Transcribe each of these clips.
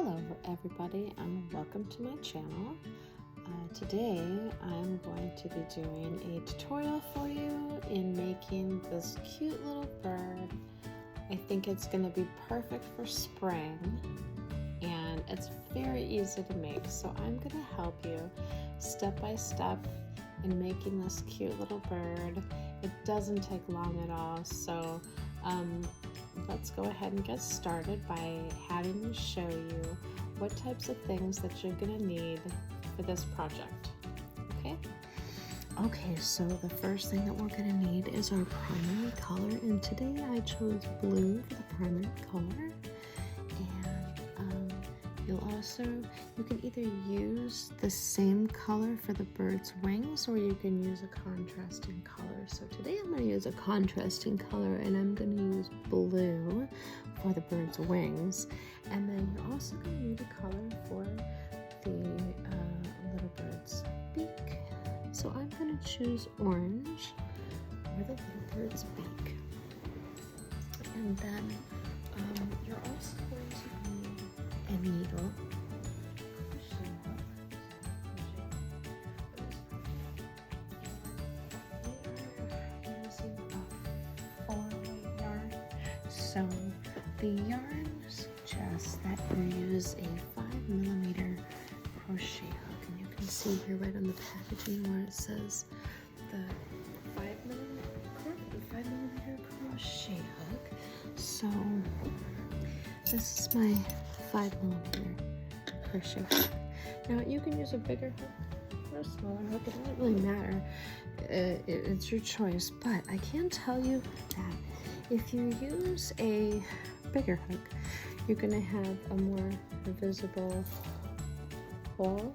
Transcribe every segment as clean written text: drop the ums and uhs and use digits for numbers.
Hello everybody and welcome to my channel. Today I'm going to be doing a tutorial for you in making this cute little bird. I think it's going to be perfect for spring and it's very easy to make, so I'm going to help you step by step in making this cute little bird. It doesn't take long at all, so let's go ahead and get started by having me show you what types of things that you're going to need for this project. Okay, so the first thing that we're going to need is our primary color, and today I chose blue for the primary color. And you can either use the same color for the bird's wings, or you can use a contrasting color. So today I'm going to use a contrasting color, and I'm going to use blue for the bird's wings. And then you're also going to need a color for the little bird's beak. So I'm going to choose orange for the little bird's beak. And then you're also going to need a needle. So the yarn suggests that you use a 5mm crochet hook, and you can see here right on the packaging where it says the 5mm crochet hook. So this is my 5mm crochet hook. Now you can use a bigger hook or a smaller hook, it doesn't really matter. It's your choice, but I can tell you that if you use a bigger hook, you're going to have a more visible hole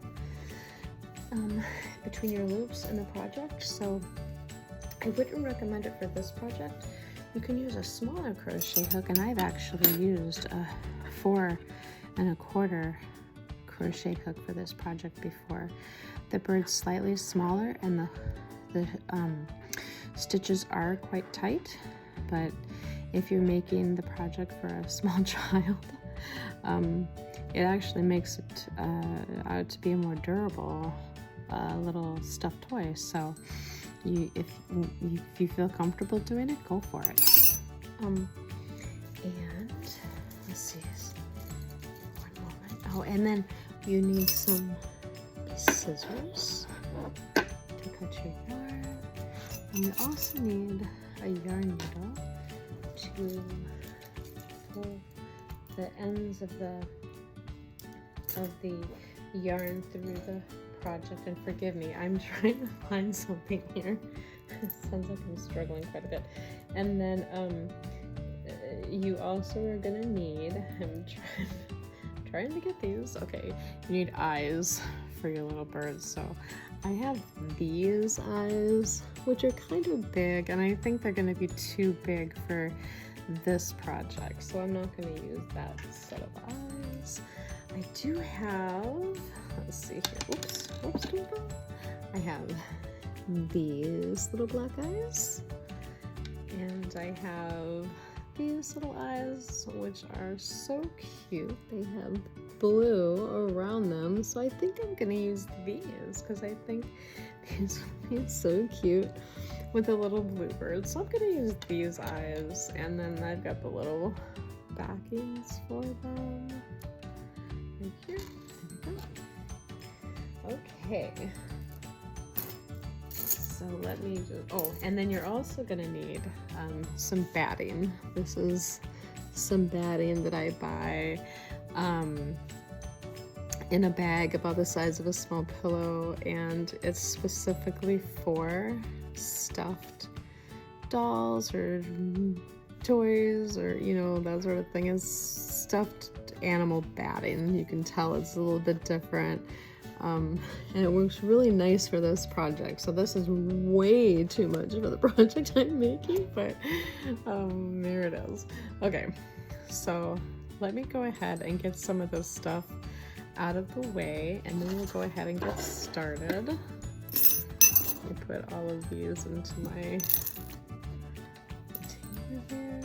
between your loops in the project, so I wouldn't recommend it for this project. You can use a smaller crochet hook, and I've actually used a 4 1/4 crochet hook for this project before. The bird's slightly smaller and the stitches are quite tight, but if you're making the project for a small child, it actually makes it out to be a more durable little stuffed toy. So if you feel comfortable doing it, go for it. And let's see, one moment. Oh, and then you need some scissors to cut your yarn, and you also need a yarn needle to pull the ends of the yarn through the project. And forgive me, I'm trying to find something here. It sounds like I'm struggling quite a bit. And then you also are gonna need, I'm trying to get these. Okay, you need eyes for your little birds. So I have these eyes, which are kind of big, and I think they're going to be too big for this project, so I'm not going to use that set of eyes. I do have, let's see here, oops, I have these little black eyes, and I have these little eyes, which are so cute. They have blue around them, so I think I'm gonna use these because I think these would be so cute with a little bluebird. So I'm gonna use these eyes, and then I've got the little backings for them right here. There we go. Okay, so let me just, oh, and then you're also gonna need some batting. This is some batting that I buy in a bag about the size of a small pillow, and it's specifically for stuffed dolls or toys, or that sort of thing. Is stuffed animal batting. You can tell it's a little bit different, and it works really nice for this project. So this is way too much for the project I'm making, but there it is. Okay, so let me go ahead and get some of this stuff out of the way, and then we'll go ahead and get started. Let me put all of these into my container here.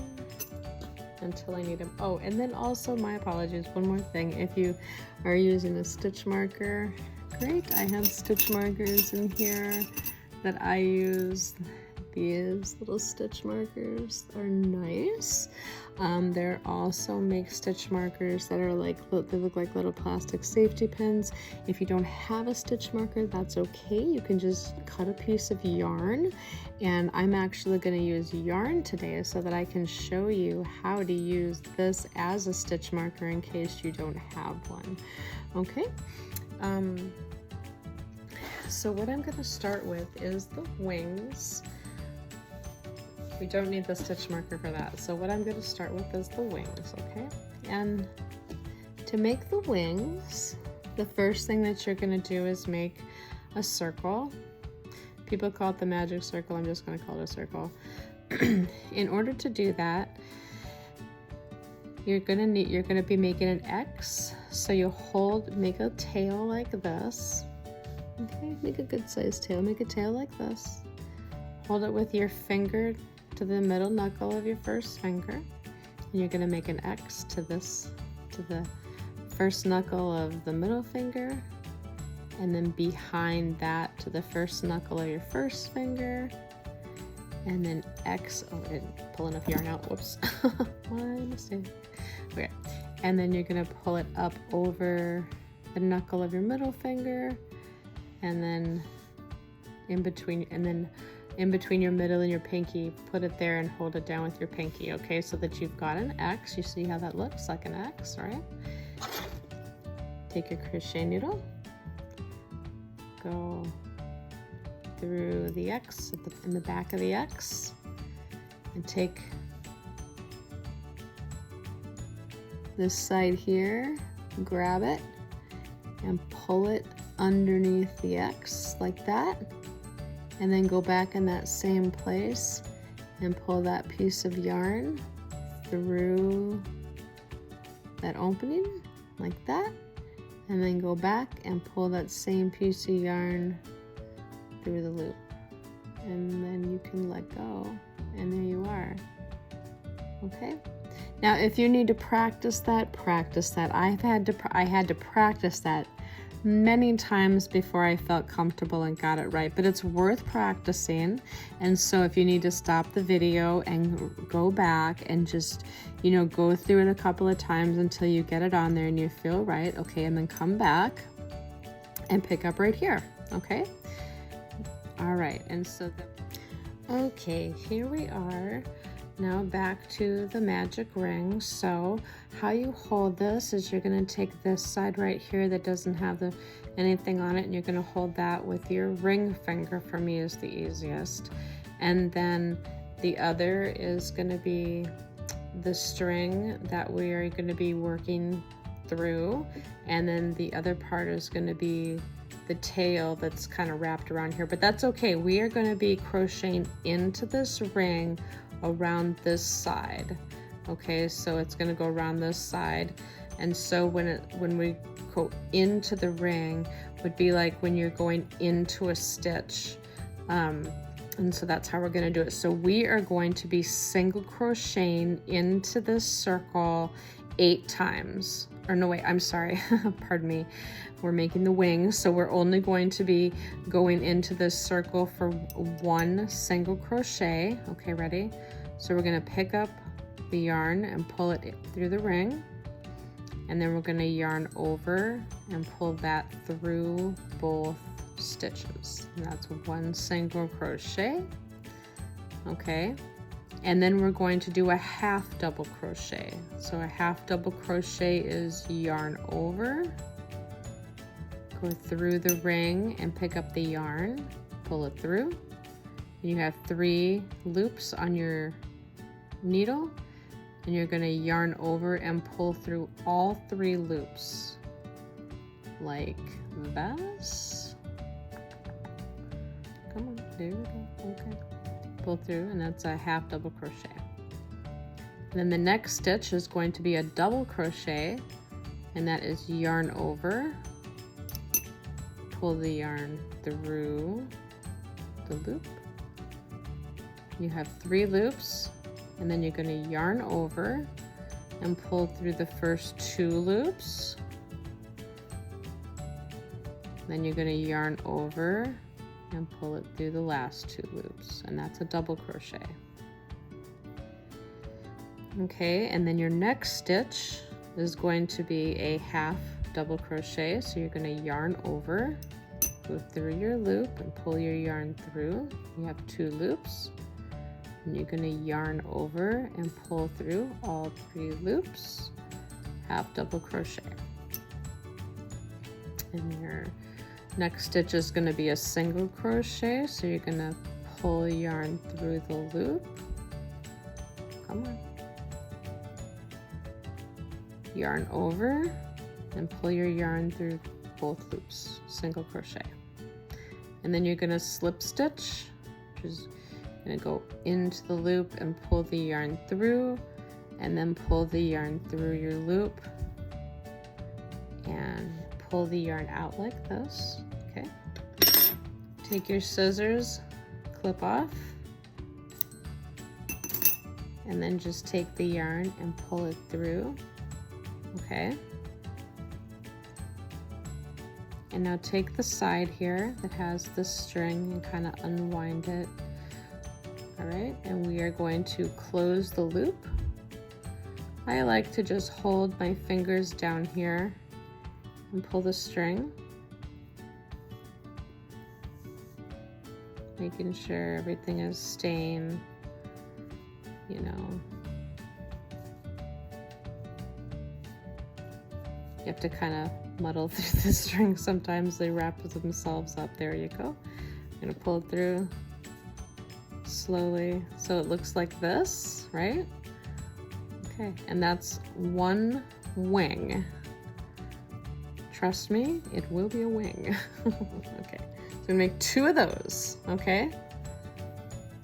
until I need them. Oh, and then also, my apologies, one more thing. If you are using a stitch marker, great. I have stitch markers in here that I use. These little stitch markers are nice. There also make stitch markers that are like, they look like little plastic safety pins. If you don't have a stitch marker, that's okay. You can just cut a piece of yarn, and I'm actually going to use yarn today so that I can show you how to use this as a stitch marker in case you don't have one. Okay. So what I'm going to start with is the wings. We don't need the stitch marker for that. So what I'm going to start with is the wings, okay? And to make the wings, the first thing that you're going to do is make a circle. People call it the magic circle. I'm just going to call it a circle. In order to do that, you're going to be making an X. So you make a tail like this. Okay, make a good sized tail. Make a tail like this. Hold it with your finger to the middle knuckle of your first finger, and you're going to make an X to the first knuckle of the middle finger, and then behind that to the first knuckle of your first finger, and then X. Oh, I didn't pull enough yarn out. Whoops. My mistake. Okay, and then you're going to pull it up over the knuckle of your middle finger, and then in between your middle and your pinky, put it there and hold it down with your pinky, okay? So that you've got an X. You see how that looks like an X, right? Take your crochet needle, go through the X in the back of the X, and take this side here, grab it, and pull it underneath the X like that. And then go back in that same place and pull that piece of yarn through that opening like that, and then go back and pull that same piece of yarn through the loop, and then you can let go, and there you are. Okay, now if you need to practice that. I had to practice that many times before I felt comfortable and got it right, but it's worth practicing. And so if you need to stop the video and go back and just, go through it a couple of times until you get it on there and you feel right, okay, and then come back and pick up right here, okay? All right, and so okay, here we are. Now back to the magic ring. So how you hold this is you're going to take this side right here that doesn't have anything on it, and you're going to hold that with your ring finger. For me is the easiest. And then the other is going to be the string that we are going to be working through, and then the other part is going to be the tail that's kind of wrapped around here, but that's okay. We are going to be crocheting into this ring around this side. Okay, so it's going to go around this side, and so when we go into the ring would be like when you're going into a stitch, and so that's how we're going to do it. So we are going to be single crocheting into this circle 8 times. Or no, wait, I'm sorry. Pardon me. We're making the wings, so we're only going to be going into this circle for 1 single crochet. Okay, ready? So we're going to pick up the yarn and pull it through the ring, and then we're going to yarn over and pull that through both stitches, and that's 1 single crochet. Okay, and then we're going to do a half double crochet. So a half double crochet is yarn over, go through the ring and pick up the yarn, pull it through, and you have 3 loops on your needle, and you're going to yarn over and pull through all 3 loops like this. Come on, there we go. Okay, pull through, and that's a half double crochet. And then the next stitch is going to be a double crochet, and that is yarn over, pull the yarn through the loop. You have 3 loops, and then you're going to yarn over, and pull through the first 2 loops. Then you're going to yarn over and pull it through the last 2 loops, and that's a double crochet. Okay, and then your next stitch is going to be a half double crochet. So you're going to yarn over, go through your loop and pull your yarn through. You have 2 loops, and you're going to yarn over and pull through all 3 loops, half double crochet. And your next stitch is going to be a single crochet, so you're going to pull yarn through the loop. Come on. Yarn over and pull your yarn through both loops, single crochet. And then you're going to slip stitch, which is going to go into the loop and pull the yarn through, and then pull the yarn through your loop and pull the yarn out like this. Okay. Take your scissors, clip off, and then just take the yarn and pull it through. Okay. And now take the side here that has the string and kind of unwind it. All right, and we are going to close the loop. I like to just hold my fingers down here and pull the string, making sure everything is staying, you know. You have to kind of muddle through the string. Sometimes they wrap themselves up. There you go. I'm gonna pull it through slowly so it looks like this, right? Okay, and that's 1 wing. Trust me, it will be a wing. Okay, so we make 2 of those, okay?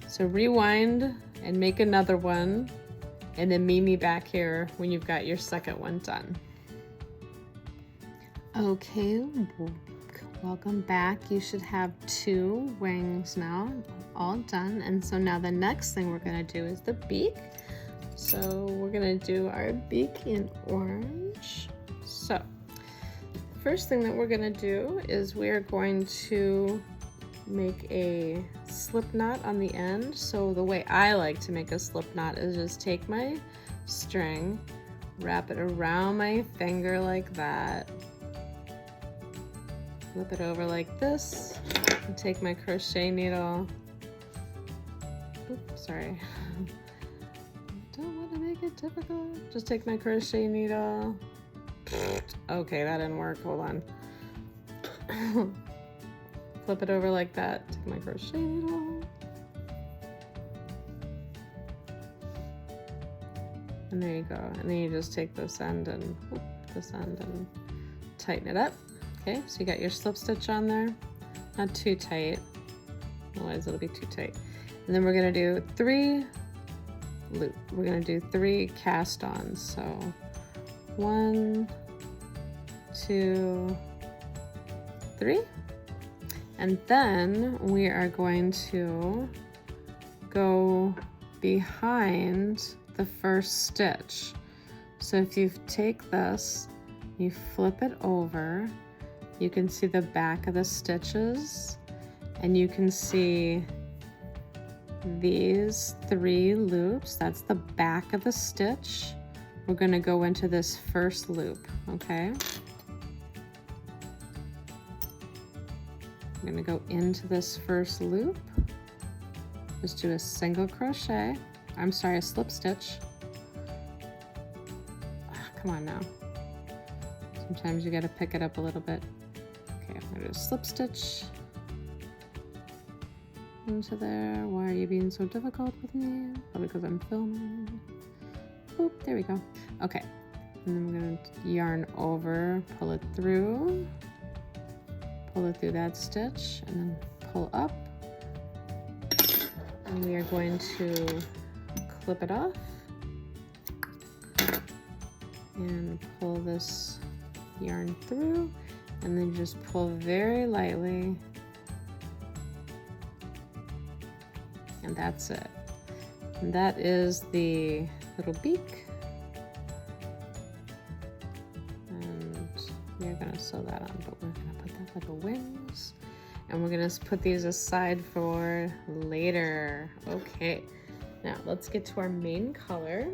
So rewind and make another one, and then meet me back here when you've got your second one done. Okay, welcome back. You should have 2 wings now, all done. And so now the next thing we're gonna do is the beak. So we're gonna do our beak in orange. So first thing that we're gonna do is we're going to make a slip knot on the end. So the way I like to make a slip knot is just take my string, wrap it around my finger like that, flip it over like this, and take my crochet needle. Oops, sorry. Don't want to make it difficult. Just take my crochet needle. Okay, that didn't work. Hold on. Flip it over like that. Take my crochet needle. And there you go. And then you just take this end and tighten it up. Okay, so you got your slip stitch on there. Not too tight, otherwise it'll be too tight. And then we're gonna do 3 loop. We're gonna do 3 cast-ons. So 1, 2, 3. And then we are going to go behind the first stitch. So if you take this, you flip it over, you can see the back of the stitches, and you can see these 3 loops. That's the back of the stitch. We're going to go into this first loop, okay? I'm going to go into this first loop. Just do a single crochet. I'm sorry, a slip stitch. Come on now. Sometimes you got to pick it up a little bit. Okay, I'm going to do a slip stitch into there. Why are you being so difficult with me? Probably because I'm filming. Boop, there we go. Okay, and then we're going to yarn over, pull it through that stitch, and then pull up. And we are going to clip it off and pull this yarn through, and then just pull very lightly, and that's it. And that is the little beak. we're gonna sew that on, but we're gonna put that like a wings, and we're gonna put these aside for later. Okay, now let's get to our main color.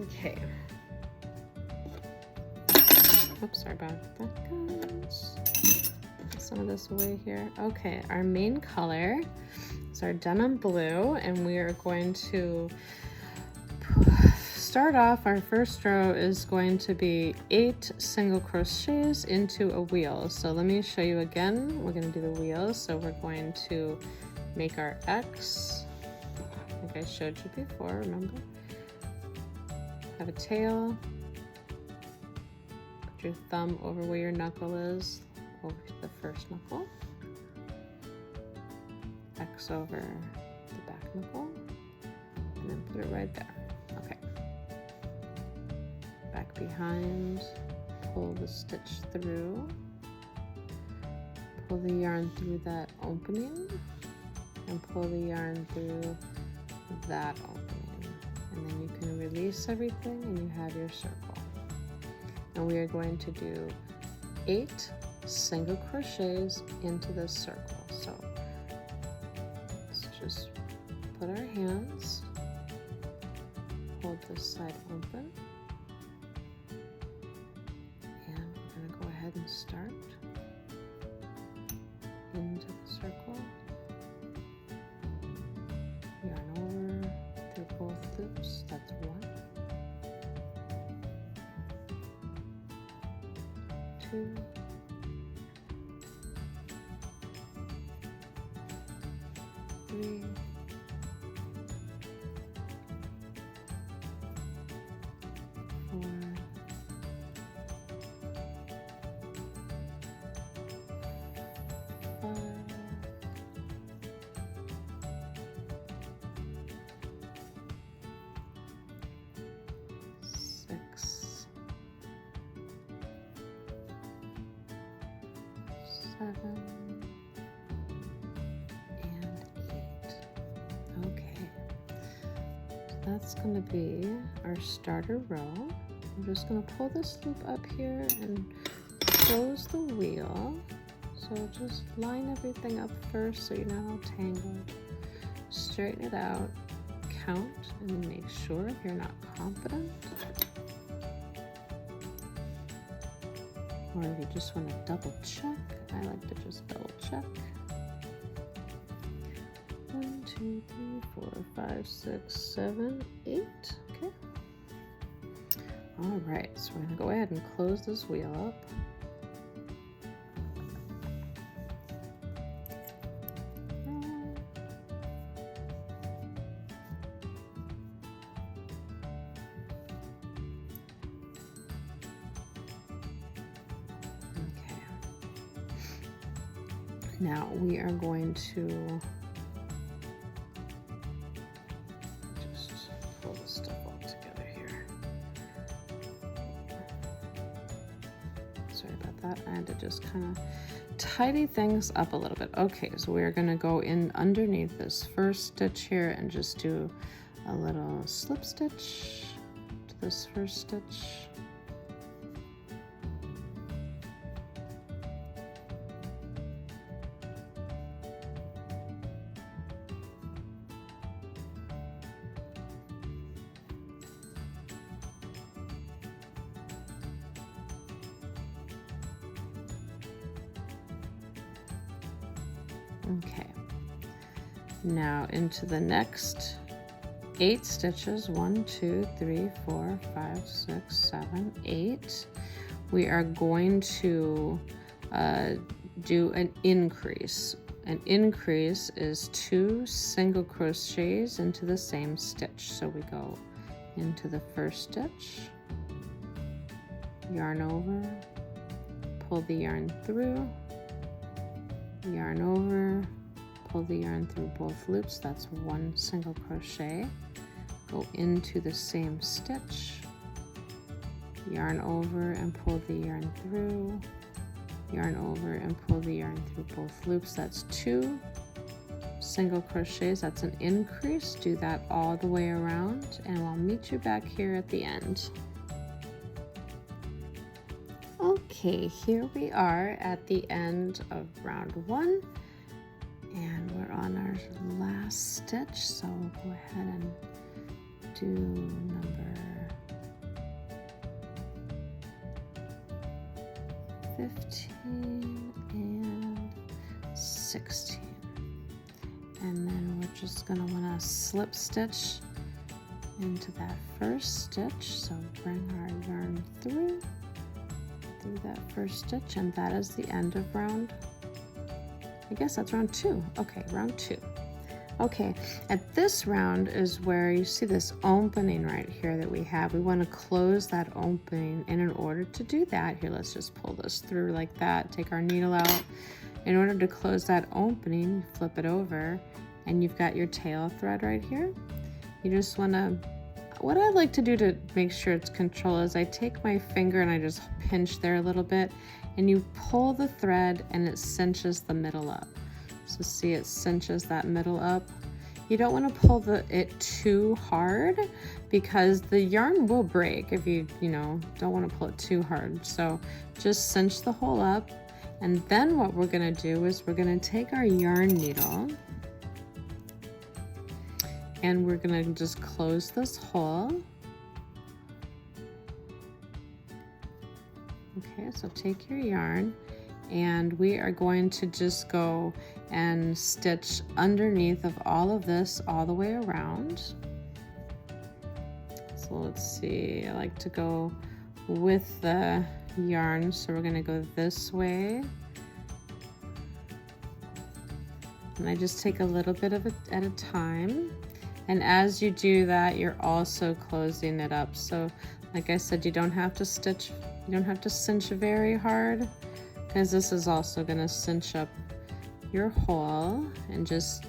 Okay. Oops, sorry about that, guys. Put some of this away here. Okay, our main color is our denim blue, and we are going to start off. Our first row is going to be 8 single crochets into a wheel. So let me show you again. We're going to do the wheels. So we're going to make our X, like I showed you before, remember? Have a tail. Put your thumb over where your knuckle is, over to the first knuckle. X over the back knuckle, and then put it right there. Okay. Back behind, pull the stitch through. Pull the yarn through that opening, and pull the yarn through that opening. And then you can release everything and you have your circle. And we are going to do 8 single crochets into this circle. So let's just put our hands, hold this side open, and we're going to go ahead and start into the circle. Yarn over through both loops, that's 1, 2, 3, 4, 5, 6, 7, and 8. Okay, so that's going to be our starter row. I'm just going to pull this loop up here and close the wheel. So just line everything up first so you're not all tangled. Straighten it out, count, and make sure if you're not confident, or if you just want to double check. I like to just double check. 1, 2, 3, 4, 5, 6, 7, 8. Okay. All right, so we're going to go ahead and close this wheel up. Now we are going to just pull this stuff all together here. Sorry about that. I had to just kind of tidy things up a little bit. Okay, so we're going to go in underneath this first stitch here and just do a little slip stitch to this first stitch. Okay, now into the next 8 stitches, 1, 2, 3, 4, 5, 6, 7, 8. We are going to do an increase. An increase is 2 single crochets into the same stitch. So we go into the first stitch, yarn over, pull the yarn through, yarn over, pull the yarn through both loops, that's 1 single crochet, go into the same stitch, yarn over and pull the yarn through, yarn over and pull the yarn through both loops, that's 2 single crochets, that's an increase. Do that all the way around and I'll meet you back here at the end. Okay, here we are at the end of round 1, and we're on our last stitch, so we'll go ahead and do number 15 and 16. And then we're just going to want to slip stitch into that first stitch, so bring our yarn through that first stitch, and that is the end of round, I guess that's round 2. Okay, round 2. Okay, at this round is where you see this opening right here that we have. We want to close that opening, and in order to do that, here, let's just pull this through like that, take our needle out. In order to close that opening, flip it over, and you've got your tail thread right here. You just want to, what I like to do to make sure it's control is I take my finger and I just pinch there a little bit, and you pull the thread and it cinches the middle up. So see, it cinches that middle up. You don't want to pull it too hard because the yarn will break if you don't want to pull it too hard. So just cinch the hole up, and then what we're going to do is we're going to take our yarn needle and we're going to just close this hole. Okay, so take your yarn, and we are going to just go and stitch underneath of all of this all the way around. So let's see, I like to go with the yarn, so we're going to go this way. And I just take a little bit of it at a time. And as you do that, you're also closing it up. So like I said, you don't have to cinch very hard, because this is also going to cinch up your hole, and just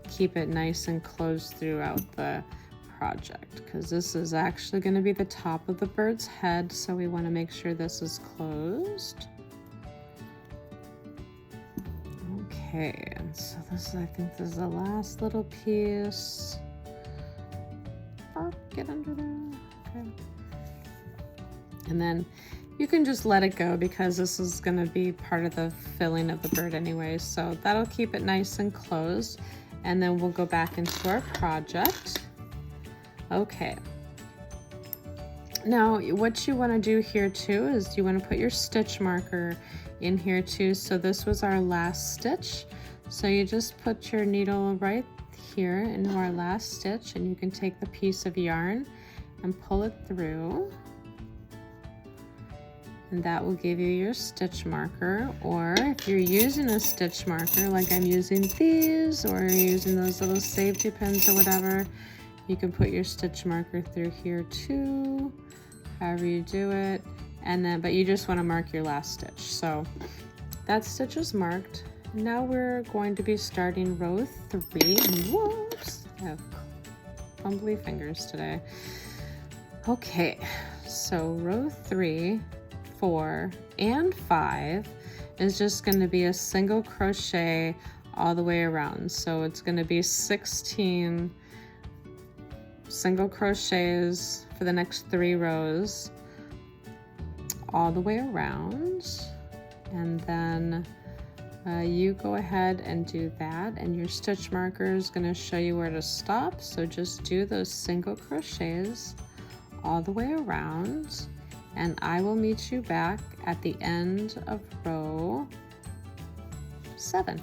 keep it nice and closed throughout the project, because this is actually going to be the top of the bird's head, so we want to make sure this is closed. Okay, and so I think this is the last little piece. Oh, get under there. Okay. And then you can just let it go, because this is going to be part of the filling of the bird anyway, so that'll keep it nice and closed. And then we'll go back into our project. Okay. Now what you want to do here too is you want to put your stitch marker in here too. So this was our last stitch, so you just put your needle right here into our last stitch, and you can take the piece of yarn and pull it through, and that will give you your stitch marker. Or if you're using a stitch marker like I'm using these, or you're using those little safety pins or whatever, you can put your stitch marker through here too, however you do it. And then, but you just want to mark your last stitch. So that stitch is marked. Now we're going to be starting row 3. Whoops, I have fumbly fingers today. Okay, so row 3, 4, and 5 is just going to be a single crochet all the way around. So it's going to be 16 single crochets for the next 3 rows all the way around. And then you go ahead and do that, and your stitch marker is going to show you where to stop. So just do those single crochets all the way around, and I will meet you back at the end of row 7.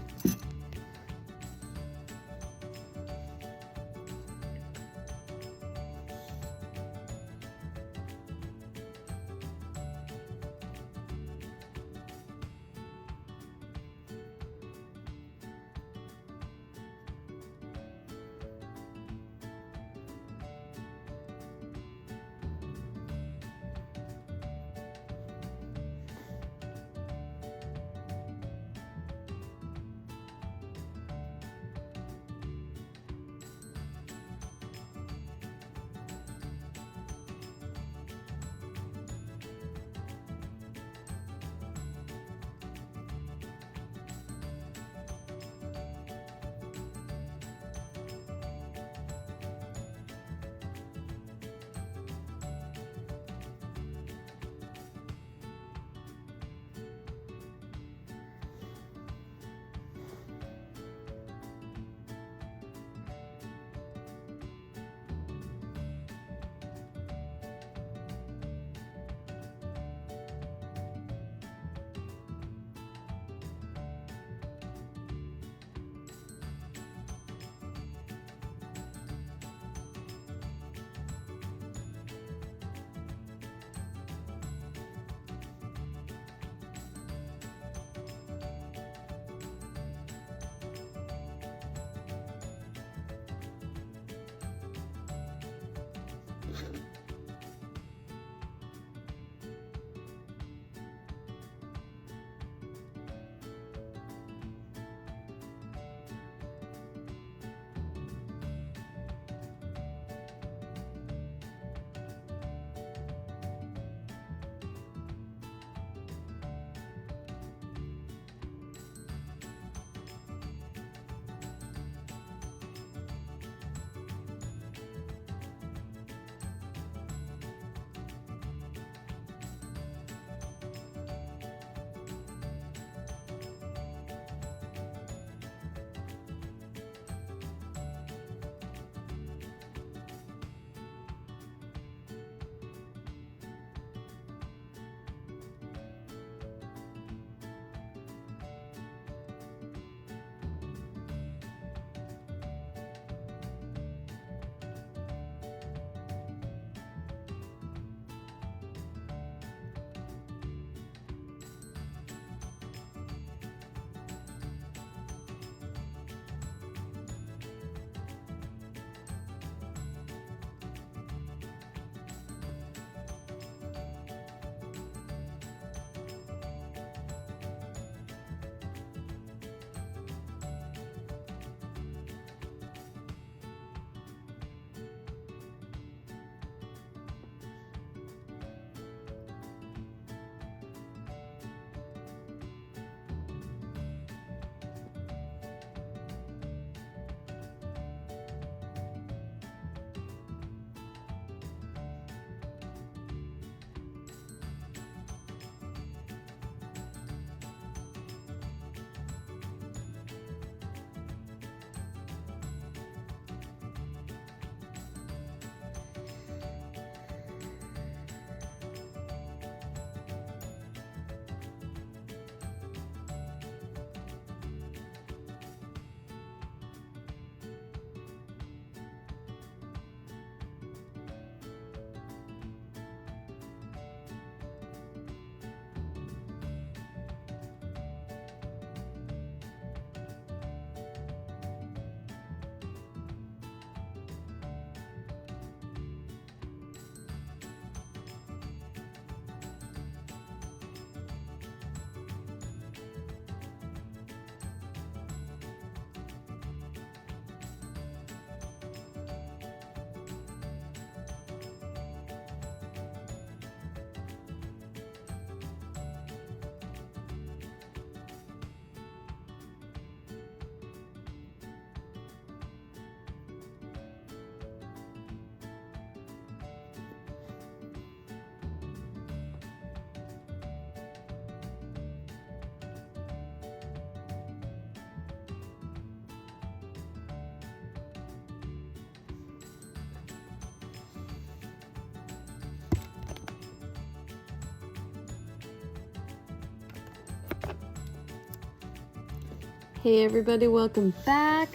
Hey everybody, welcome back.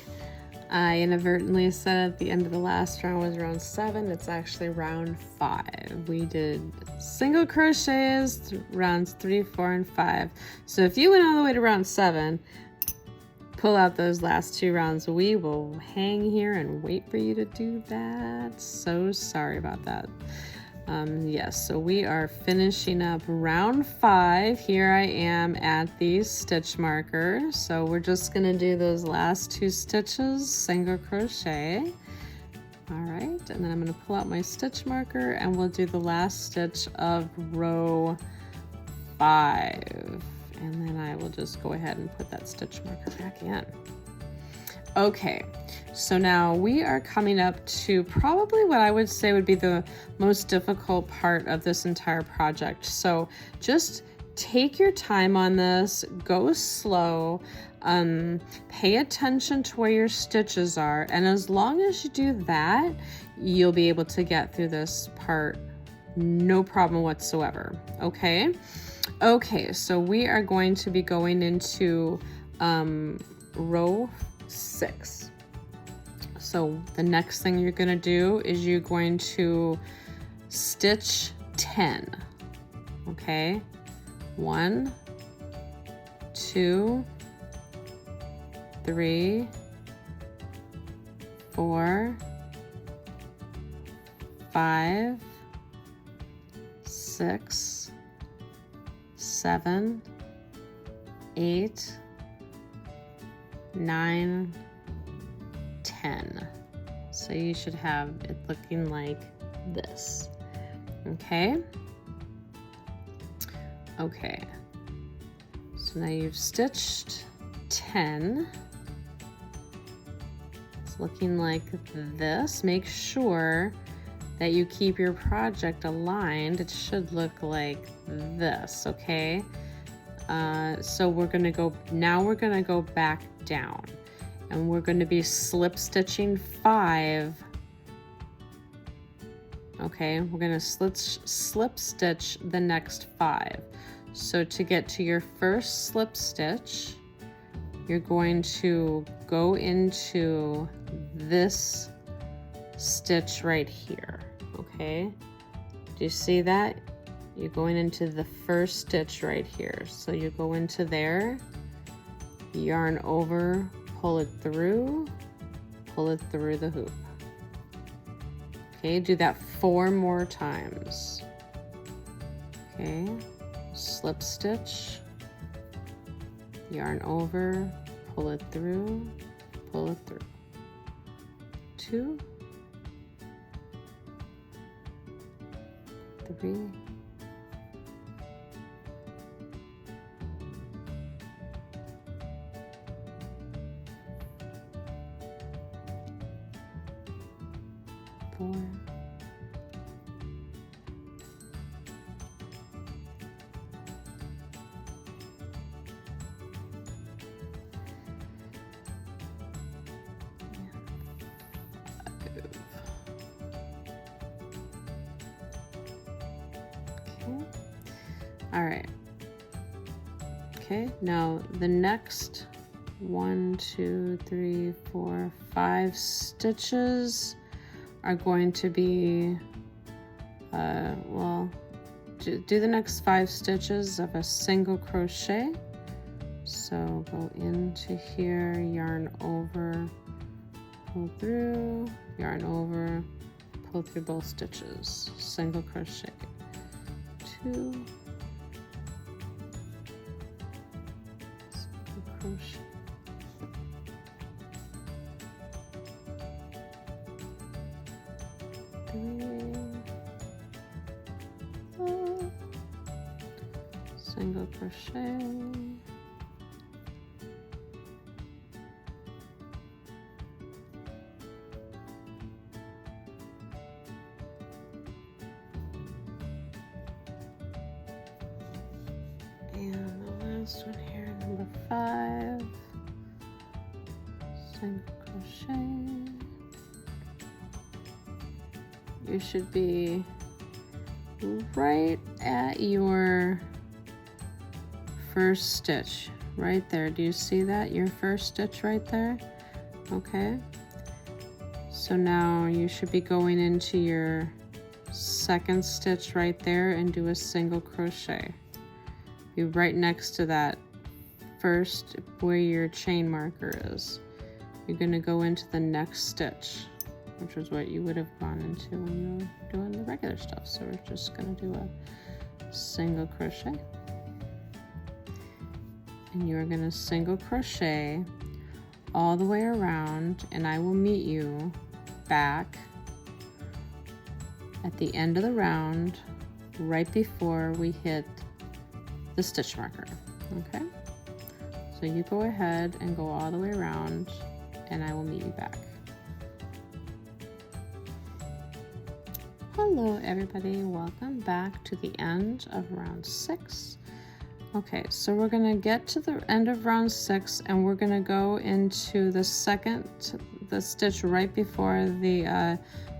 I inadvertently said at the end of the last round was round 7. It's actually round 5. We did single crochets rounds 3, 4, and 5. So if you went all the way to round 7, pull out those last 2 rounds. We will hang here and wait for you to do that. So sorry about that. Yes, so we are finishing up round 5. Here I am at the stitch marker. So we're just gonna do those last 2 stitches, single crochet. All right, and then I'm gonna pull out my stitch marker and we'll do the last stitch of row 5. And then I will just go ahead and put that stitch marker back in. Okay, so now we are coming up to probably what I would say would be the most difficult part of this entire project. So just take your time on this, go slow, pay attention to where your stitches are, and as long as you do that, you'll be able to get through this part no problem whatsoever, okay? Okay, so we are going to be going into row 6. So the next thing you're going to do is you're going to stitch 10. Okay, 1, 2, 3, 4, 5, 6, 7, 8, 9, 10. So you should have it looking like this. Okay. Okay. So now you've stitched 10. It's looking like this. Make sure that you keep your project aligned. It should look like this, okay? So we're gonna go back down and we're going to be slip stitching 5. Okay, we're going to slip stitch the next 5. So to get to your first slip stitch, you're going to go into this stitch right here. Okay, do you see that? You're going into the first stitch right here. So you go into there, yarn over, pull it through the hoop. Okay, do that 4 more times. Okay, slip stitch, yarn over, pull it through, 2, 3, 4, 5. Okay. All right. Okay, now the next 1, 2, 3, 4, 5 stitches are going to be, well, do the next 5 stitches of a single crochet. So go into here, yarn over, pull through, yarn over, pull through both stitches, single crochet, 2, single crochet, 3, 4, single crochet, and the last one here, number 5, single crochet. You should be right at your first stitch. right there. Do you see that? Your first stitch right there? Okay. So now you should be going into your second stitch right there and do a single crochet. Be right next to that first where your chain marker is. You're going to go into the next stitch, which is what you would have gone into when you were doing the regular stuff. So we're just going to do a single crochet. And you're going to single crochet all the way around, and I will meet you back at the end of the round right before we hit the stitch marker. Okay, so you go ahead and go all the way around, and I will meet you back. Hello everybody, welcome back to the end of round 6. Okay, so we're gonna get to the end of round 6 and we're gonna go into the stitch right before the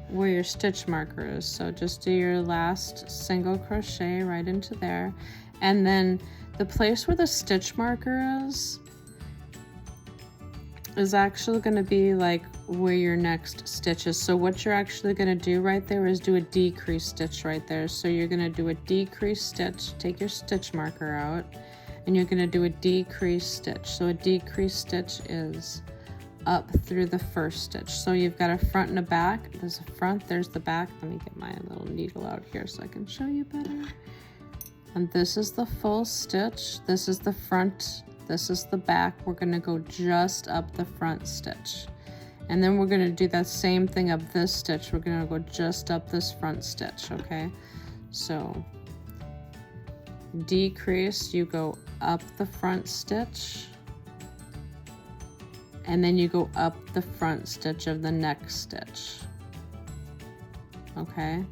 where your stitch marker is. So just do your last single crochet right into there, and then the place where the stitch marker is actually going to be like where your next stitch is. So what you're actually going to do right there is do a decrease stitch right there. So you're going to do a decrease stitch, take your stitch marker out, and you're going to do a decrease stitch. So a decrease stitch is up through the first stitch. So you've got a front and a back. There's a front, there's the back. Let me get my little needle out here so I can show you better. And this is the full stitch, this is the front, this is the back. We're going to go just up the front stitch, and then we're going to do that same thing up this stitch. We're going to go just up this front stitch. Okay, so decrease, you go up the front stitch, and then you go up the front stitch of the next stitch. Okay,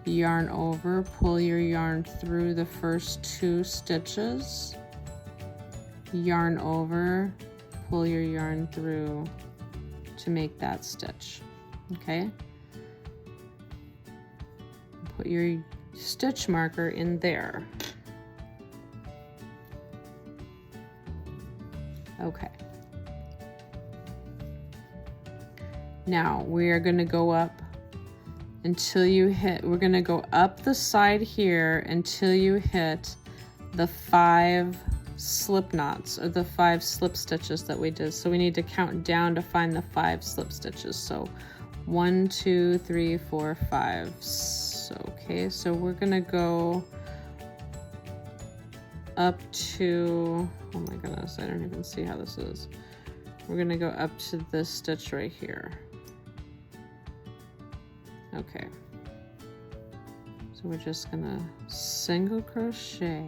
yarn over, pull your yarn through the first 2 stitches, yarn over, pull your yarn through to make that stitch. Okay, put your stitch marker in there. Okay, now we are going to go up until you hit, we're going to go up the side here until you hit the 5 slip knots, or the 5 slip stitches that we did. So we need to count down to find the 5 slip stitches. So 1, 2, 3, 4, 5. So, okay, so we're gonna go up to, oh my goodness, I don't even see how this is. We're gonna go up to this stitch right here. Okay, so we're just gonna single crochet,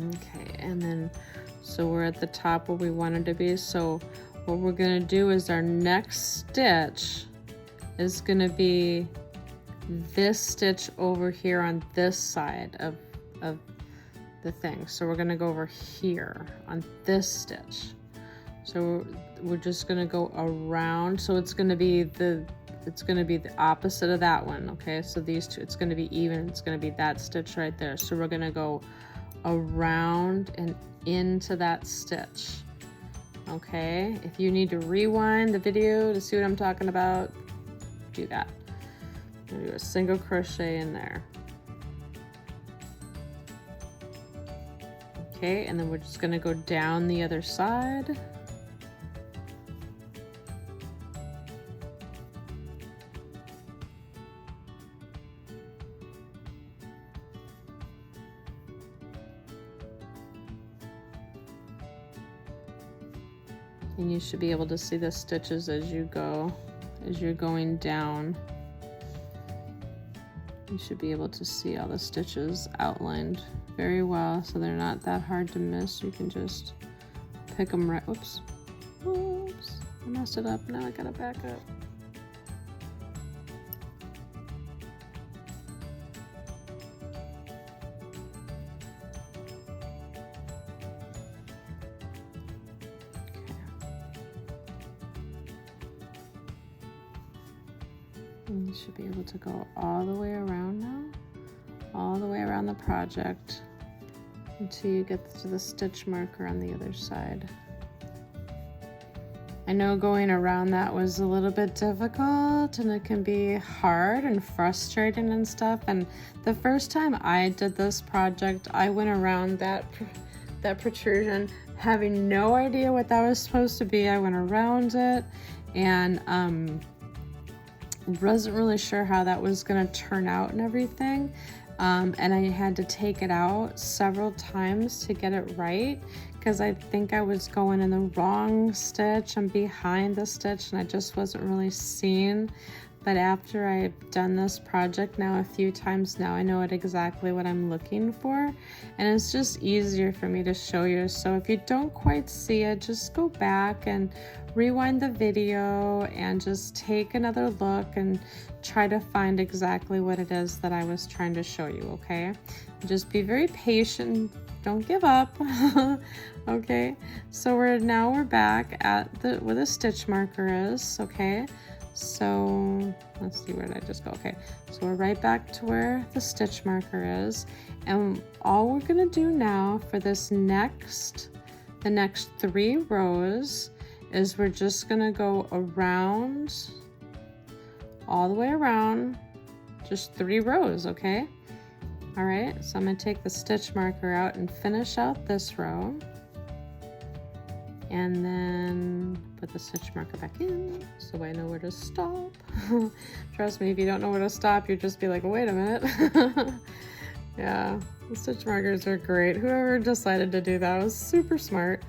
okay, and then so we're at the top where we wanted to be. So what we're going to do is our next stitch is going to be this stitch over here on this side of the thing. So we're going to go over here on this stitch. So we're just going to go around. So it's going to be the opposite of that one. Okay, so these two, it's going to be even. It's going to be that stitch right there. So we're going to go around and into that stitch. Okay, if you need to rewind the video to see what I'm talking about, do that. I'm gonna do a single crochet in there. Okay, and then we're just gonna go down the other side. And you should be able to see the stitches as you go, as you're going down. You should be able to see all the stitches outlined very well, so they're not that hard to miss. You can just pick them right. Oops, oops, I messed it up. Now I gotta back up. And you should be able to go all the way around now, all the way around the project until you get to the stitch marker on the other side. I know going around that was a little bit difficult and it can be hard and frustrating and stuff. And the first time I did this project, I went around that protrusion having no idea what that was supposed to be. I went around it and wasn't really sure how that was going to turn out and everything. And I had to take it out several times to get it right because I think I was going in the wrong stitch and behind the stitch and I just wasn't really seeing. But after I've done this project now a few times now, I know exactly what I'm looking for, and it's just easier for me to show you. So if you don't quite see it, just go back and rewind the video and just take another look and try to find exactly what it is that I was trying to show you, okay? Just be very patient, don't give up. Okay, so we're back at where the stitch marker is, okay? So let's see, where did I just go? Okay, so we're right back to where the stitch marker is, and all we're gonna do now for this the next 3 rows is we're just gonna go around, all the way around, just 3 rows, okay? All right, so I'm gonna take the stitch marker out and finish out this row, and then put the stitch marker back in so I know where to stop. Trust me, if you don't know where to stop, you'll just be like, wait a minute. Yeah, the stitch markers are great. Whoever decided to do that was super smart.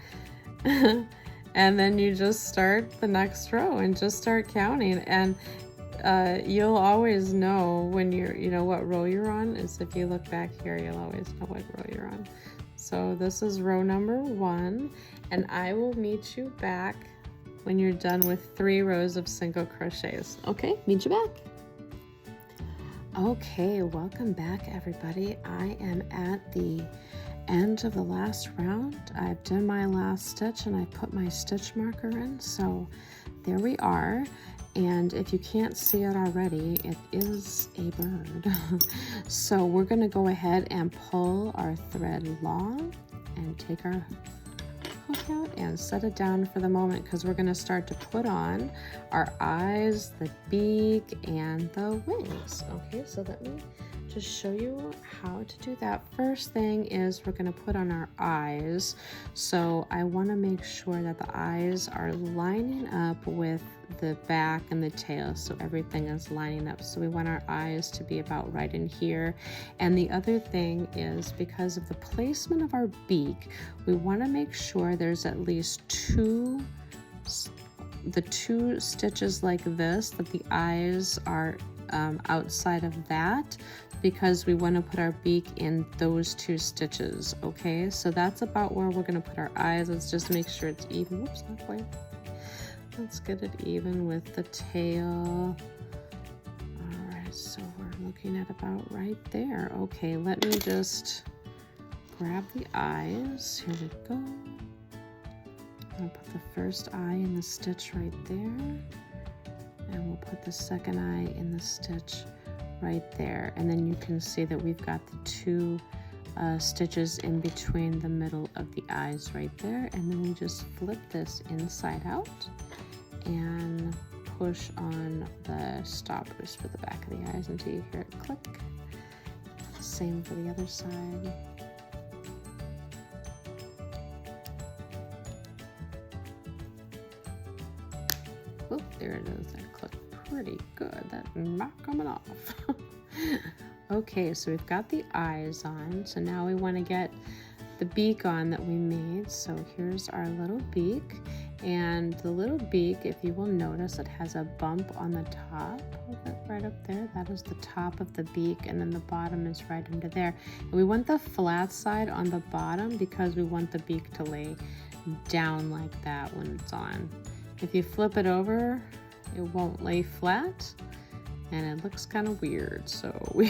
And then you just start the next row and just start counting, and you'll always know when you know what row you're on. Is if you look back here, you'll always know what row you're on. So this is row number 1, and I will meet you back when you're done with 3 rows of single crochets. Okay, meet you back. Okay, welcome back everybody. I am at the end of the last round. I've done my last stitch and I put my stitch marker in, so there we are. And if you can't see it already, it is a bird. So we're gonna go ahead and pull our thread long and take our hook out and set it down for the moment, because we're gonna start to put on our eyes, the beak, and the wings. Okay, so let me just show you how to do that. First thing is we're going to put on our eyes. So I want to make sure that the eyes are lining up with the back and the tail, so everything is lining up. So we want our eyes to be about right in here. And the other thing is, because of the placement of our beak, we want to make sure there's at least two stitches like this, that the eyes are outside of that, because we want to put our beak in those 2 stitches. Okay, so that's about where we're going to put our eyes. Let's just make sure it's even. Whoops, not quite. Let's get it even with the tail. All right, so we're looking at about right there. Okay, let me just grab the eyes. Here we go. I'll put the first eye in the stitch right there, and we'll put the second eye in the stitch right there. And then you can see that we've got the 2 stitches in between the middle of the eyes right there. And then we just flip this inside out and push on the stoppers for the back of the eyes until you hear it click. Same for the other side. Oh, there it is. That clicked pretty good. That's not coming off. Okay, so we've got the eyes on. So now we want to get the beak on that we made. So here's our little beak. And the little beak, if you will notice, it has a bump on the top of it right up there. That is the top of the beak, and then the bottom is right under there. And we want the flat side on the bottom because we want the beak to lay down like that when it's on. If you flip it over, it won't lay flat, and it looks kind of weird. So we're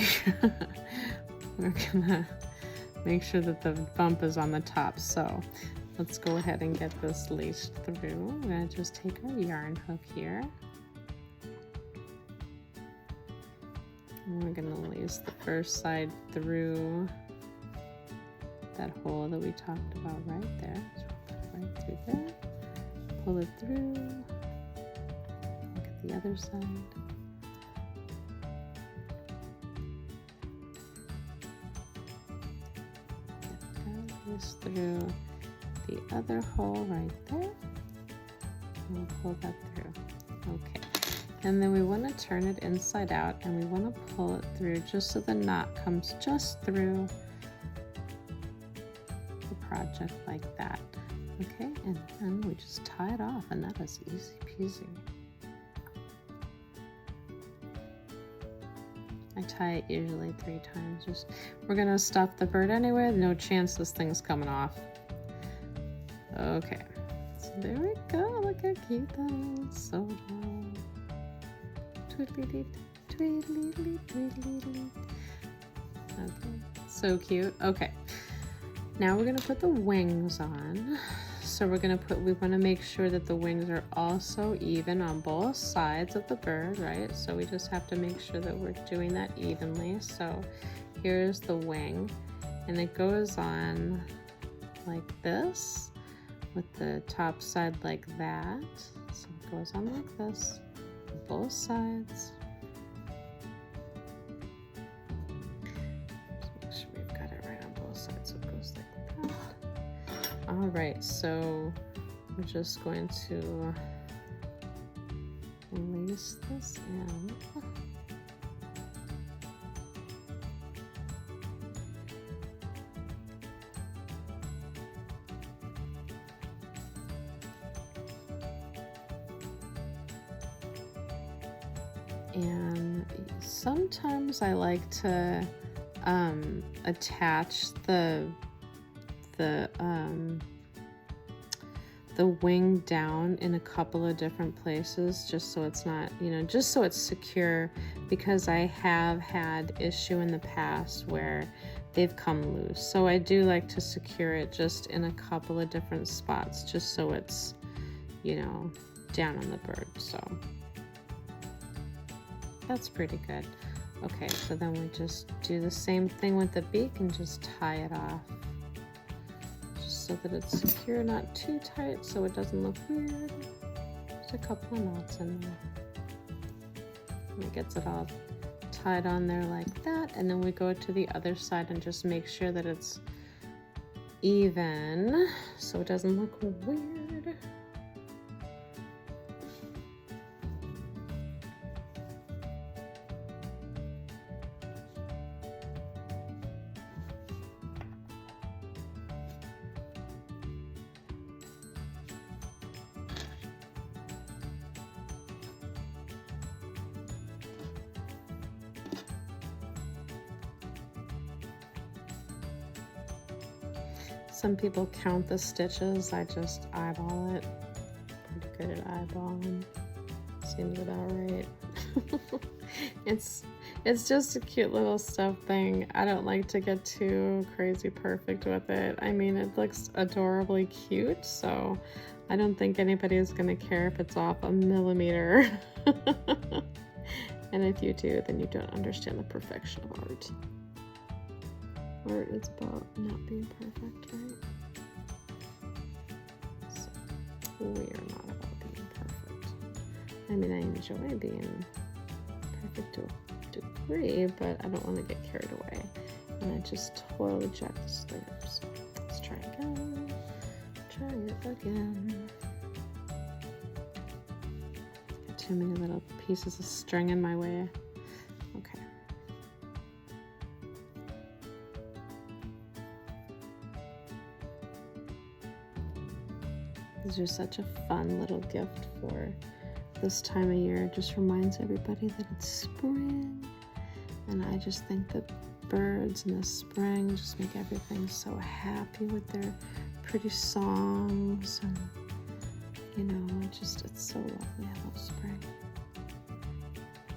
gonna make sure that the bump is on the top. So let's go ahead and get this laced through. I'm gonna just take our yarn hook here, And we're gonna lace the first side through that hole that we talked about right there. So put it right through there, pull it through, look at the other side. Lace through the other hole right there, and we'll pull that through. Okay. And then we want to turn it inside out, and we want to pull it through just so the knot comes just through the project like that. Okay, and then we just tie it off, and that is easy peasy. I tie it usually 3 times. We're gonna stuff the bird anyway. No chance this thing's coming off. Okay, so there we go. Look how cute that is. So adorable. Tweedly tweedly tweedly. Okay, so cute. Okay, now we're gonna put the wings on. So we want to make sure that the wings are also even on both sides of the bird, right? So we just have to make sure that we're doing that evenly. So here's the wing, and it goes on like this with the top side like that. So it goes on like this. Both sides. Just make sure we've got it right on both sides so it goes like that. All right, so we're just going to lace this in. And sometimes I like to attach the wing down in a couple of different places, just so it's not, just so it's secure, because I have had issue in the past where they've come loose. So I do like to secure it just in a couple of different spots, just so it's, down on the bird. So that's pretty good. Okay, so then we just do the same thing with the beak and just tie it off, just so that it's secure, not too tight so it doesn't look weird. Just a couple of knots in there. And it gets it all tied on there like that, and then we go to the other side and just make sure that it's even so it doesn't look weird. Some people count the stitches. I just eyeball it. Pretty good at eyeballing. Seems about right. It's just a cute little stuff thing. I don't like to get too crazy perfect with it. I mean, it looks adorably cute, so I don't think anybody is gonna care if it's off a millimeter. And if you do, then you don't understand the perfection of art. Art is about not being perfect, right? So we are not about being perfect. I mean, I enjoy being perfect to a degree, but I don't want to get carried away. And I just totally jacked this thing up. So let's try again. Try it again. Got too many little pieces of string in my way. Okay. These are such a fun little gift for this time of year. It just reminds everybody that it's spring. And I just think that birds in the spring just make everything so happy with their pretty songs. And, it's so lovely. I love spring.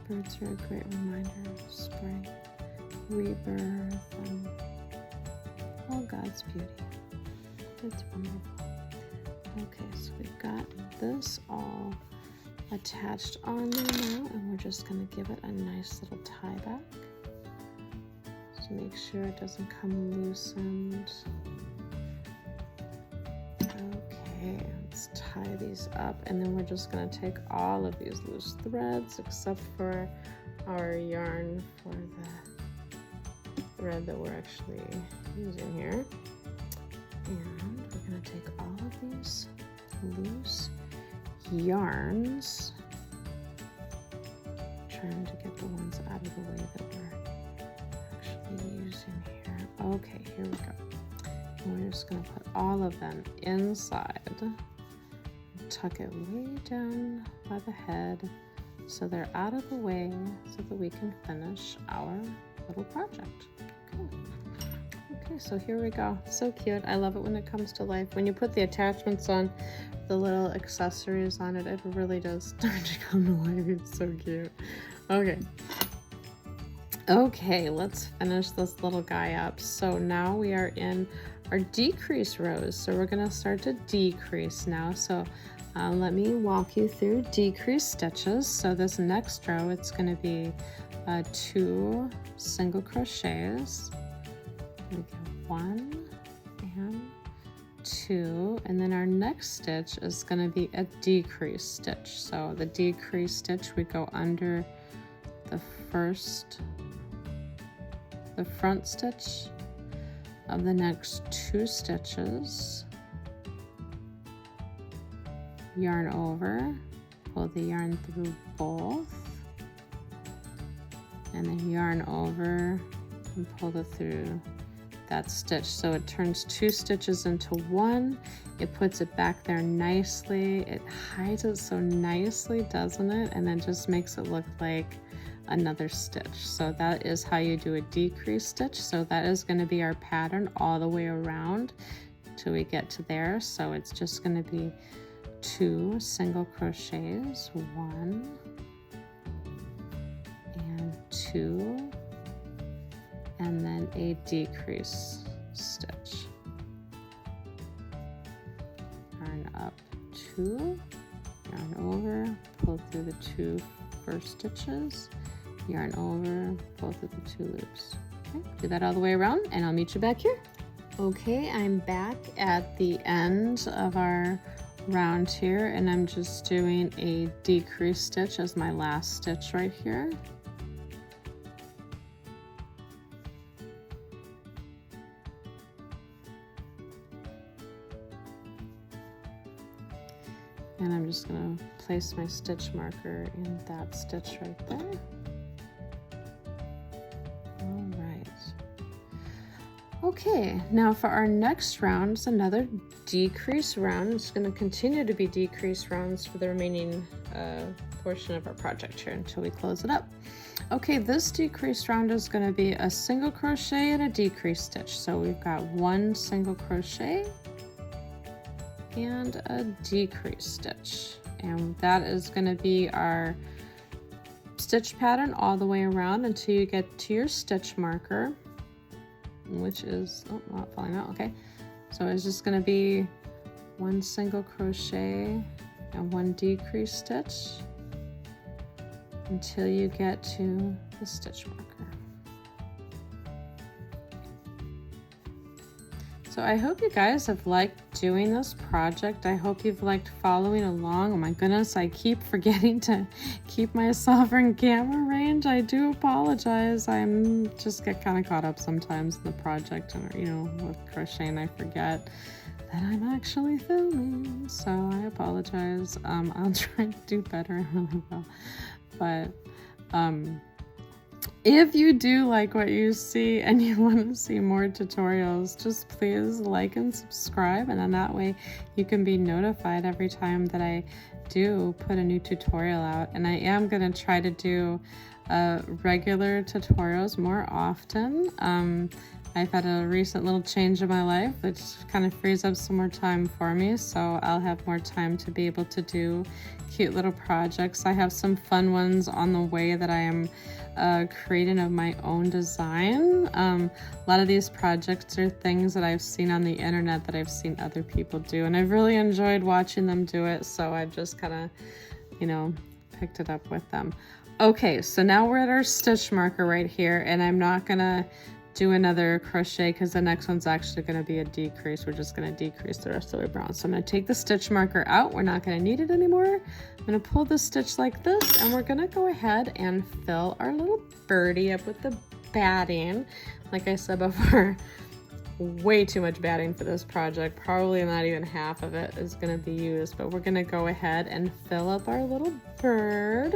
Birds are a great reminder of spring, rebirth, and all God's beauty. It's wonderful. Okay, so we've got this all attached on there now, and we're just going to give it a nice little tie back. Just make sure it doesn't come loosened. Okay, let's tie these up, and then we're just going to take all of these loose threads except for our yarn for the thread that we're actually using here. And we're going to take all of these loose yarns, trying to get the ones out of the way that we're actually using here. Okay, here we go. And we're just going to put all of them inside, tuck it way down by the head so they're out of the way so that we can finish our little project. Okay, so here we go. So cute. I love it when it comes to life. When you put the attachments on, the little accessories on it, it really does start to come to life. It's so cute. Okay. Okay, let's finish this little guy up. So now we are in our decrease rows. So we're going to start to decrease now. So let me walk you through decrease stitches. So this next row, it's going to be 2 single crochets. Okay, 1 and 2, and then our next stitch is going to be a decrease stitch. So the decrease stitch, we go under the front stitch of the next 2 stitches, yarn over, pull the yarn through both, and then yarn over and pull it through that stitch. So it turns 2 stitches into 1. It puts it back there nicely. It hides it so nicely, doesn't it? And then just makes it look like another stitch. So that is how you do a decrease stitch. So that is going to be our pattern all the way around till we get to there. So it's just going to be 2 single crochets, 1 and 2, and then a decrease stitch. Yarn up 2, yarn over, pull through the 2 first stitches, yarn over, pull through the 2 loops. Okay, do that all the way around, and I'll meet you back here. Okay, I'm back at the end of our round here, and I'm just doing a decrease stitch as my last stitch right here. And I'm just going to place my stitch marker in that stitch right there. All right. Okay, now for our next round, it's another decrease round. It's going to continue to be decrease rounds for the remaining portion of our project here until we close it up. Okay, this decrease round is going to be a single crochet and a decrease stitch. So we've got 1 single crochet and a decrease stitch, and that is going to be our stitch pattern all the way around until you get to your stitch marker, which is not falling out. Okay, so it's just going to be 1 single crochet and 1 decrease stitch until you get to the stitch marker. So I hope you guys have liked doing this project. I hope you've liked following along. Oh my goodness, I keep forgetting to keep myself in camera range. I do apologize. I'm just get kind of caught up sometimes in the project, and with crocheting, I forget that I'm actually filming. So I apologize. I'll try to do better. But if you do like what you see and you want to see more tutorials, just please like and subscribe, and then that way you can be notified every time that I do put a new tutorial out. And I am going to try to do regular tutorials more often. I've had a recent little change in my life, which kind of frees up some more time for me, so I'll have more time to be able to do cute little projects. I have some fun ones on the way that I am creating of my own design. A lot of these projects are things that I've seen on the internet that I've seen other people do, and I've really enjoyed watching them do it, so I've just kind of you know, picked it up with them. Okay, so now we're at our stitch marker right here, and I'm not gonna do another crochet because the next one's actually gonna be a decrease. We're just gonna decrease the rest of the way around. So I'm gonna take the stitch marker out. We're not gonna need it anymore. I'm gonna pull the stitch like this, and we're gonna go ahead and fill our little birdie up with the batting. Like I said before, way too much batting for this project. Probably not even half of it is gonna be used, but we're gonna go ahead and fill up our little bird.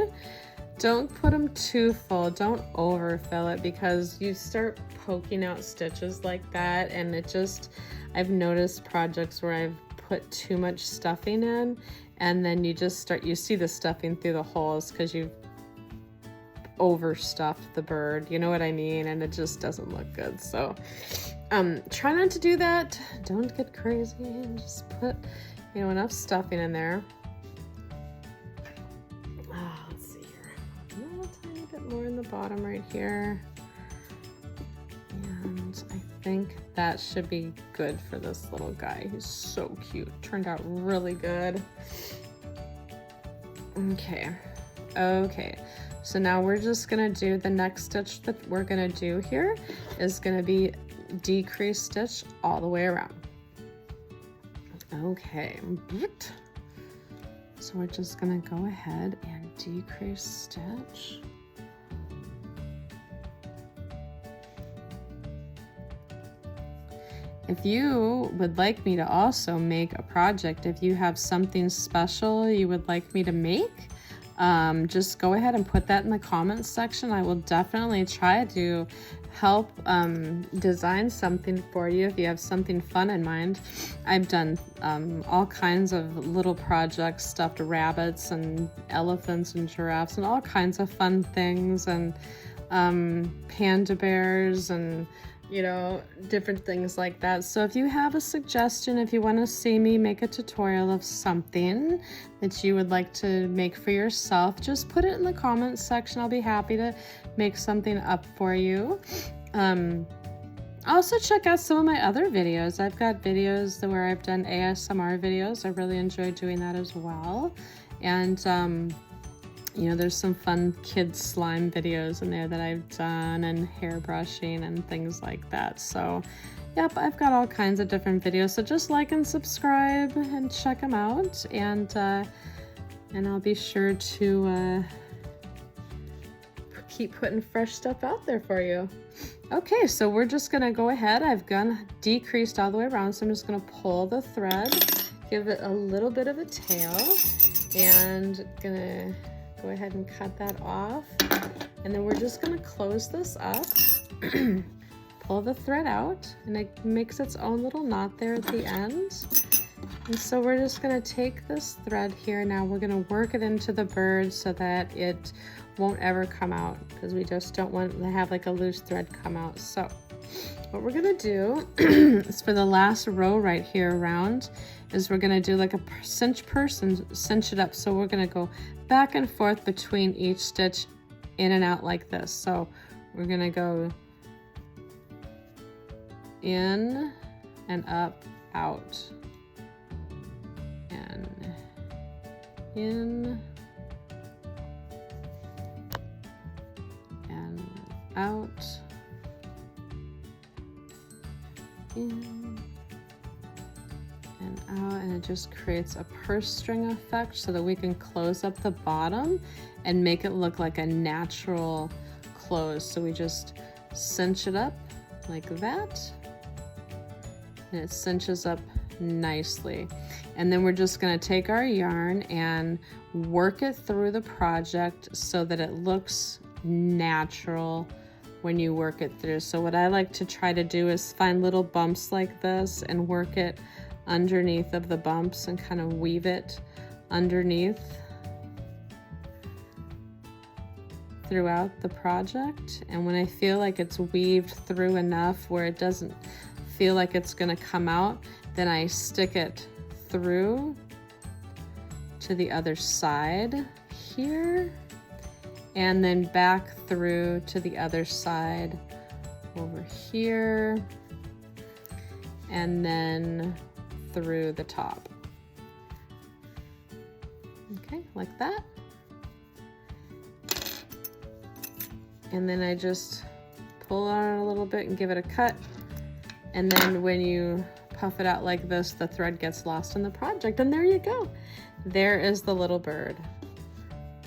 Don't put them too full, don't overfill it, because you start poking out stitches like that, and it just, I've noticed projects where I've put too much stuffing in, and then you just start, you see the stuffing through the holes because you've overstuffed the bird, you know what I mean, and it just doesn't look good. So try not to do that. Don't get crazy, and just put, you know, enough stuffing in there. Let's see here, a little tiny bit more in the bottom right here, and I think that should be good for this little guy. He's so cute. Turned out really good. Okay, so now we're just gonna do the next stitch that we're gonna do here is gonna be decrease stitch all the way around. Okay, so we're just gonna go ahead and decrease stitch. If you would like me to also make a project, if you have something special you would like me to make, just go ahead and put that in the comments section. I will definitely try to help design something for you if you have something fun in mind. I've done all kinds of little projects, stuffed rabbits and elephants and giraffes and all kinds of fun things, and panda bears and, you know, different things like that. So if you have a suggestion, if you want to see me make a tutorial of something that you would like to make for yourself, just put it in the comments section. I'll be happy to make something up for you. Also check out some of my other videos. I've got videos where I've done ASMR videos. I really enjoy doing that as well. And you know, there's some fun kids slime videos in there that I've done, and hair brushing and things like that. So yep, I've got all kinds of different videos. So just like and subscribe and check them out, and I'll be sure to keep putting fresh stuff out there for you. Okay, so we're just gonna go ahead. I've decreased all the way around, so I'm just gonna pull the thread, give it a little bit of a tail, and gonna go ahead and cut that off. And then we're just gonna close this up, pull the thread out, and it makes its own little knot there at the end. And so we're just gonna take this thread here. Now we're gonna work it into the bird so that it won't ever come out, because we just don't want to have like a loose thread come out. So what we're gonna do is, for the last row right here around, is we're gonna do like a cinch it up. So we're gonna go back and forth between each stitch, in and out like this. So we're gonna go in and up, out, and in and out, in and out, and it just creates a purse string effect so that we can close up the bottom and make it look like a natural close. So we just cinch it up like that, and it cinches up nicely. And then we're just going to take our yarn and work it through the project so that it looks natural when you work it through. So what I like to try to do is find little bumps like this and work it underneath of the bumps and kind of weave it underneath throughout the project. And when I feel like it's weaved through enough where it doesn't feel like it's going to come out, then I stick it through to the other side here, and then back through to the other side over here, and then through the top. Okay, like that. And then I just pull on it a little bit and give it a cut. And then when you puff it out like this, the thread gets lost in the project. And there you go. There is the little bird.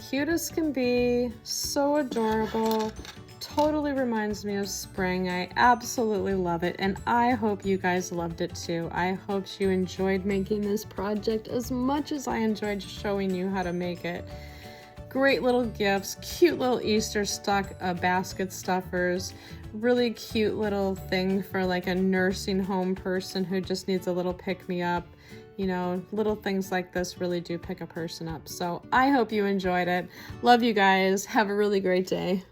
Cute as can be, so adorable. Totally reminds me of spring. I absolutely love it, and I hope you guys loved it too. I hope you enjoyed making this project as much as I enjoyed showing you how to make it. Great little gifts, cute little Easter basket stuffers, really cute little thing for like a nursing home person who just needs a little pick-me-up. You know, little things like this really do pick a person up. So I hope you enjoyed it. Love you guys. Have a really great day.